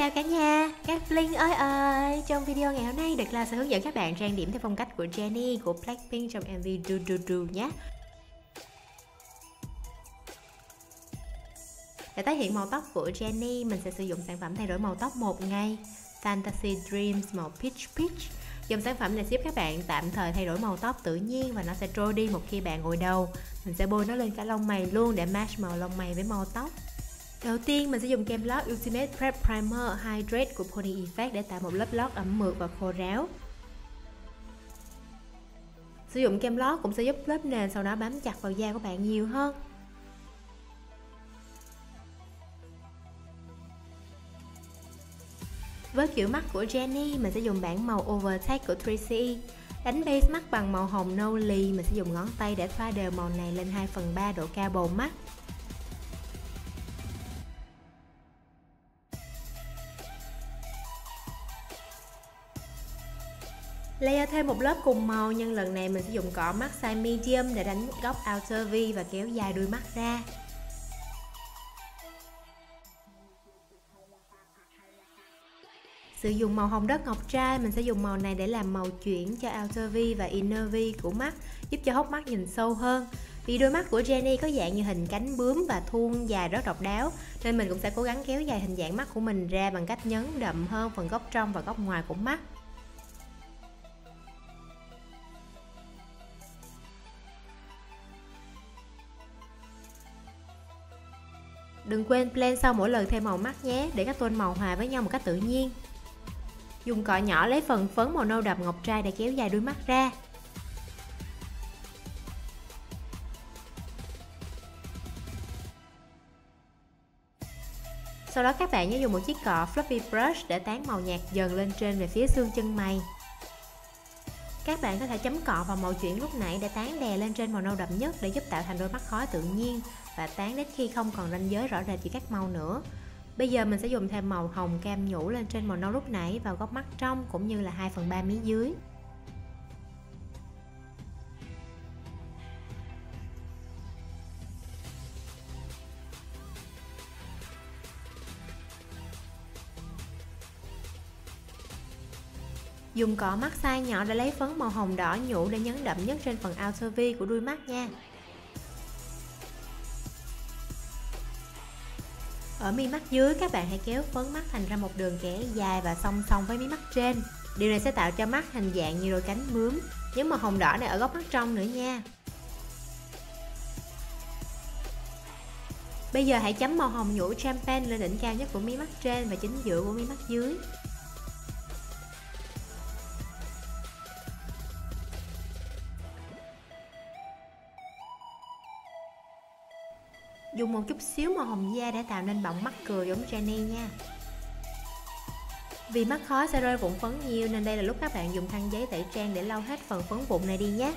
chào cả nhà, các Bling ơi! Trong video ngày hôm nay, Đực La sẽ hướng dẫn các bạn trang điểm theo phong cách của Jennie của Blackpink trong MV Do Do Do nhé. Để tái hiện màu tóc của Jennie, mình sẽ sử dụng sản phẩm thay đổi màu tóc một ngày Fantasy Dreams màu Peach Peach. Dòng sản phẩm này giúp các bạn tạm thời thay đổi màu tóc tự nhiên và nó sẽ trôi đi một khi bạn gội đầu. Mình sẽ bôi nó lên cả lông mày luôn để match màu lông mày với màu tóc. Đầu tiên mình sẽ dùng kem lót Ultimate Prep Primer Hydrate của Pony Effect để tạo một lớp lót ẩm mượt và khô ráo. Sử dụng kem lót cũng sẽ giúp lớp nền sau đó bám chặt vào da của bạn nhiều hơn. Với kiểu mắt của Jennie, mình sẽ dùng bảng màu Overtake của 3CE. Đánh base mắt bằng màu hồng nâu lì, mình sẽ dùng ngón tay để thoa đều màu này lên 2/3 độ cao bầu mắt. Layer thêm một lớp cùng màu, nhưng lần này mình sẽ dùng cọ mắt size medium để đánh góc outer V và kéo dài đuôi mắt ra. Sử dụng màu hồng đất ngọc trai, mình sẽ dùng màu này để làm màu chuyển cho outer V và inner V của mắt, giúp cho hốc mắt nhìn sâu hơn. Vì đôi mắt của Jennie có dạng như hình cánh bướm và thuôn dài rất độc đáo, nên mình cũng sẽ cố gắng kéo dài hình dạng mắt của mình ra bằng cách nhấn đậm hơn phần góc trong và góc ngoài của mắt. Đừng quên blend sau mỗi lần thêm màu mắt nhé, để các tông màu hòa với nhau một cách tự nhiên. Dùng cọ nhỏ lấy phần phấn màu nâu đậm ngọc trai để kéo dài đuôi mắt ra. Sau đó các bạn nhớ dùng một chiếc cọ fluffy brush để tán màu nhạt dần lên trên về phía xương chân mày. Các bạn có thể chấm cọ vào màu chuyển lúc nãy để tán đè lên trên màu nâu đậm nhất để giúp tạo thành đôi mắt khói tự nhiên và tán đến khi không còn ranh giới rõ rệt giữa các màu nữa. Bây giờ mình sẽ dùng thêm màu hồng cam nhũ lên trên màu nâu lúc nãy vào góc mắt trong cũng như là 2/3 mí dưới. Dùng cọ mắt size nhỏ để lấy phấn màu hồng đỏ nhũ để nhấn đậm nhất trên phần outer V của đuôi mắt nha. Ở mi mắt dưới, các bạn hãy kéo phấn mắt thành ra một đường kẻ dài và song song với mí mắt trên. Điều này sẽ tạo cho mắt hình dạng như đôi cánh bướm. Nhấn màu hồng đỏ này ở góc mắt trong nữa nha. Bây giờ hãy chấm màu hồng nhũ champagne lên đỉnh cao nhất của mí mắt trên và chính giữa của mí mắt dưới. Dùng một chút xíu màu hồng da để tạo nên bọng mắt cười giống Jennie nha. Vì mắt khói sẽ rơi vụn phấn nhiều nên đây là lúc các bạn dùng khăn giấy tẩy trang để lau hết phần phấn vụn này đi nhé.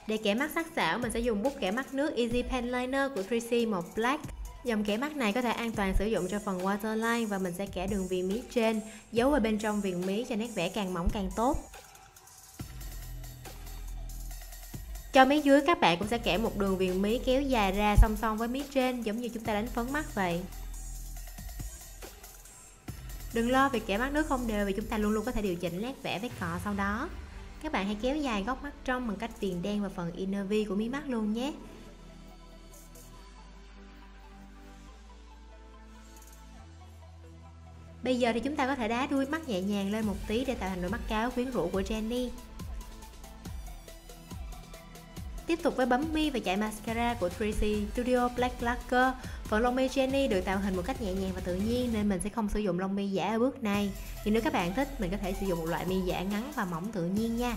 Để kẻ mắt sắc sảo, mình sẽ dùng bút kẻ mắt nước Easy Pen Liner của 3CE màu Black. Dòng kẻ mắt này có thể an toàn sử dụng cho phần waterline và mình sẽ kẻ đường viền mí trên, giấu ở bên trong viền mí cho nét vẽ càng mỏng càng tốt. Cho mí dưới, các bạn cũng sẽ kẻ một đường viền mí kéo dài ra song song với mí trên, giống như chúng ta đánh phấn mắt vậy. Đừng lo việc kẻ mắt nước không đều vì chúng ta luôn luôn có thể điều chỉnh nét vẽ với cọ sau đó. Các bạn hãy kéo dài góc mắt trong bằng cách viền đen vào phần inner V của mí mắt luôn nhé. Bây giờ thì chúng ta có thể đá đuôi mắt nhẹ nhàng lên một tí để tạo thành đôi mắt cáo quyến rũ của Jennie. Tiếp tục với bấm mi và chải mascara của 3CE Studio Black Lacquer. Phần lông mi Jennie được tạo hình một cách nhẹ nhàng và tự nhiên nên mình sẽ không sử dụng lông mi giả ở bước này. Nhưng nếu các bạn thích, mình có thể sử dụng một loại mi giả ngắn và mỏng tự nhiên nha.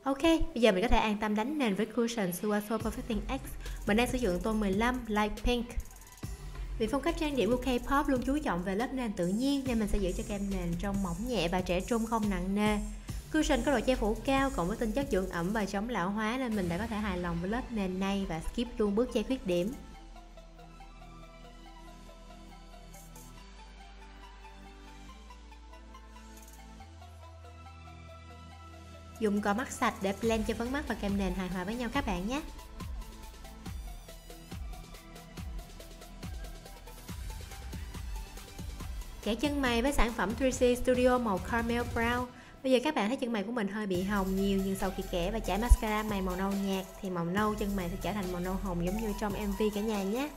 Ok, bây giờ mình có thể an tâm đánh nền với cushion Suazo Perfecting X. Mình đang sử dụng tone 15 Light Pink. Vì phong cách trang điểm của K-pop luôn chú trọng về lớp nền tự nhiên nên mình sẽ giữ cho kem nền trông mỏng nhẹ và trẻ trung không nặng nề. Cushion có độ che phủ cao cộng với tinh chất dưỡng ẩm và chống lão hóa nên mình đã có thể hài lòng với lớp nền này và skip luôn bước che khuyết điểm. Dùng cọ mắt sạch để blend cho phấn mắt và kem nền hài hòa với nhau các bạn nhé. Kẻ chân mày với sản phẩm 3C Studio màu Caramel Brown. Bây giờ các bạn thấy chân mày của mình hơi bị hồng nhiều, nhưng sau khi kẻ và chải mascara mày màu nâu nhạt thì màu nâu chân mày sẽ trở thành màu nâu hồng giống như trong MV cả nhà nhé.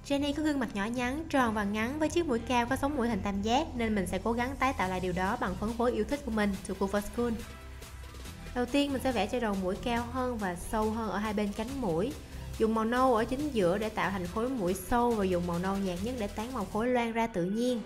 Jennie có gương mặt nhỏ nhắn, tròn và ngắn với chiếc mũi cao có sống mũi hình tam giác, nên mình sẽ cố gắng tái tạo lại điều đó bằng phấn phối yêu thích của mình, Too Cool for School. Đầu tiên mình sẽ vẽ cho đầu mũi cao hơn và sâu hơn ở hai bên cánh mũi. Dùng màu nâu ở chính giữa để tạo thành khối mũi sâu và dùng màu nâu nhạt nhất để tán màu khối loang ra tự nhiên.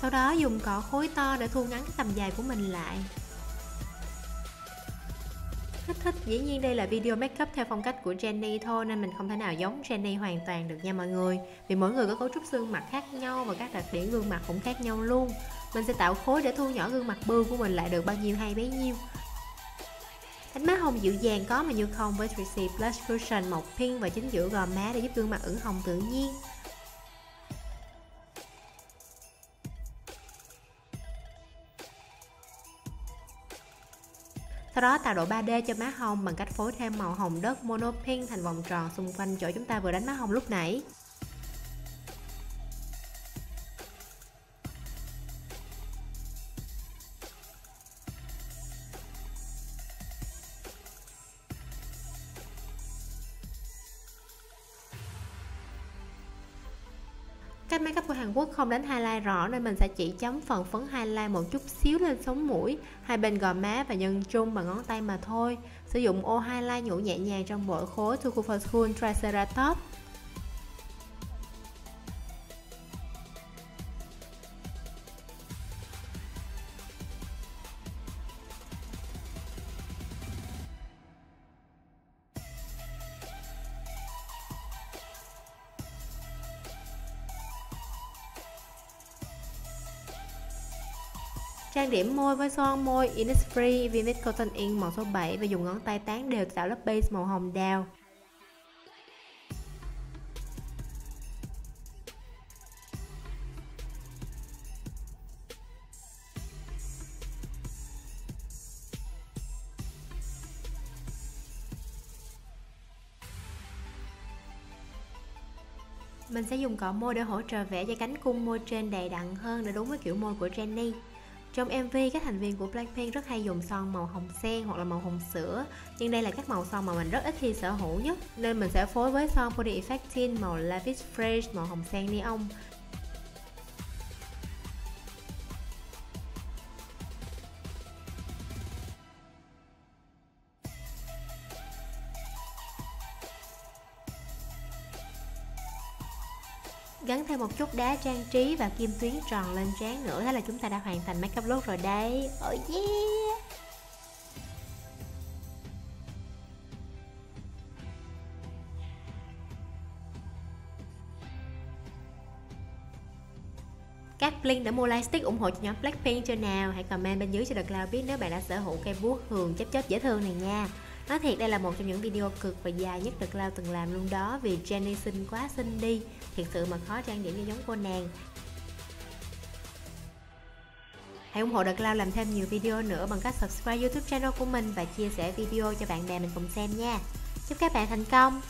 Sau đó dùng cọ khối to để thu ngắn cái tầm dài của mình lại. Thích, dĩ nhiên đây là video makeup theo phong cách của Jennie thôi, nên mình không thể nào giống Jennie hoàn toàn được nha mọi người. Vì mỗi người có cấu trúc xương mặt khác nhau và các đặc điểm gương mặt cũng khác nhau luôn. Mình sẽ tạo khối để thu nhỏ gương mặt bư của mình lại được bao nhiêu hay bấy nhiêu. Đánh má hồng dịu dàng có mà như không với 3C Blush Cushion màu pink và chính giữa gò má để giúp gương mặt ửng hồng tự nhiên. Sau đó tạo độ 3D cho má hồng bằng cách phối thêm màu hồng đất Mono Pink thành vòng tròn xung quanh chỗ chúng ta vừa đánh má hồng lúc nãy. Cách makeup của Hàn Quốc không đánh highlight rõ nên mình sẽ chỉ chấm phần phấn highlight một chút xíu lên sống mũi, hai bên gò má và nhân trung bằng ngón tay mà thôi. Sử dụng ô highlight nhũ nhẹ nhàng trong bộ khối Too Cool for School Triceratops. Trang điểm môi với son môi Innisfree Vivid Cotton Ink màu số 7 và dùng ngón tay tán đều tạo lớp base màu hồng đào. Mình sẽ dùng cọ môi để hỗ trợ vẽ cho cánh cung môi trên đầy đặn hơn để đúng với kiểu môi của Jennie. Trong MV, các thành viên của Blackpink rất hay dùng son màu hồng sen hoặc là màu hồng sữa, nhưng đây là các màu son mà mình rất ít khi sở hữu nhất, nên mình sẽ phối với son Body Effect Tint màu Lavish Fresh màu hồng sen neon. Gắn thêm một chút đá trang trí và kim tuyến tròn lên trán nữa, thế là chúng ta đã hoàn thành makeup look rồi đấy. Oh yeah! Các link để mua lightstick ủng hộ cho nhóm Blackpink chưa nào? Hãy comment bên dưới cho The Cloud biết nếu bạn đã sở hữu cây bút hường chớp dễ thương này nha. Nói thiệt đây là một trong những video cực và dài nhất The Cloud từng làm luôn đó, vì Jennie xinh quá xinh đi, thiệt sự mà khó trang điểm như giống cô nàng. Hãy ủng hộ The Cloud làm thêm nhiều video nữa bằng cách subscribe YouTube channel của mình và chia sẻ video cho bạn bè mình cùng xem nha. Chúc các bạn thành công.